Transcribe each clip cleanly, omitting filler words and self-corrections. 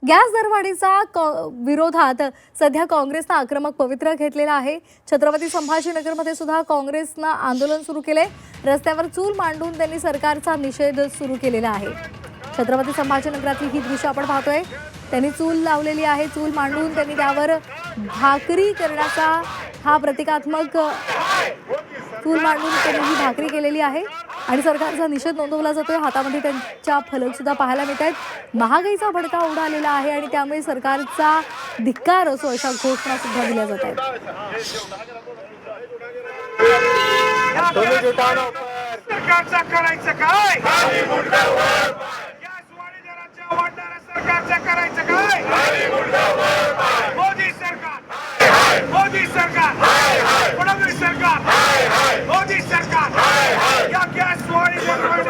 Gas दरवाढीचा विरोधात सध्या काँग्रेसनं आक्रमक पवित्रा घेतलेला आहे। छत्रपती संभाजीनगरमध्ये सुद्धा काँग्रेसनं आंदोलन सुरू केले। रस्त्यावर चूल मांडून त्यांनी सरकारचा निषेध सुरू केलेला आहे। छत्रपती संभाजीनगरातली ही दृश्य आपण पाहतोय। त्यांनी चूल लावलेली आहे, चूल मांडून त्यांनी त्यावर भाकरी करण्याचा हा प्रतिकात्मक चूल मांडून त्यांनी ही भाकरी केलेली आहे आणि सरकारचा निषेध नोंदवला जातोय। हातामध्ये त्यांच्या फलक सुद्धा पाहायला मिळतात। महागाईचा भडका उडालेला आहे आणि त्यामुळे सरकारचा धिक्कार असो अशा घोषणा सुद्धा दिल्या जात आहेत। सरकारचा करायचं काय? सरकारचा करायचं काय? मोदी सरकार, मोदी सरकार, फडणवीस सरकार, मोदी सरकार, या गॅस वाढी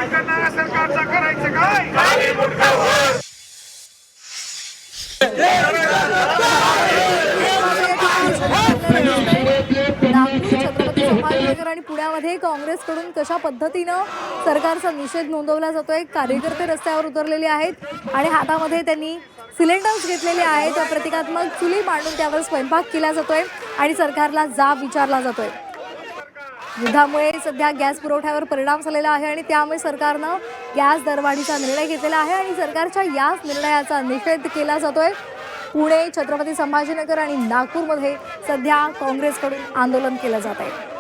करणाऱ्या सरकारचा करायचं काय? छत्रपती संभाजीनगर आणि पुण्यामध्ये काँग्रेसकडून कशा पद्धतीनं सरकारचा निषेध नोंदवला जातोय। कार्यकर्ते रस्त्यावर उतरलेले आहेत आणि हातामध्ये त्यांनी सिलेंडर्स घेतलेले आहेत। प्रतिकात्मक चुली मांडून त्यावर स्वयंपाक केला जातोय आणि सरकारला जाब विचारला जातोय। युद्धामुळे सध्या गॅस पुरवठ्यावर परिणाम झालेला आहे आणि त्यामुळे सरकारनं गॅस दरवाढीचा निर्णय घेतलेला आहे आणि सरकारच्या याच निर्णयाचा निषेध केला जातोय। पुणे, छत्रपती संभाजीनगर आणि नागपूरमध्ये सध्या काँग्रेसकडून आंदोलन केलं जात आहे।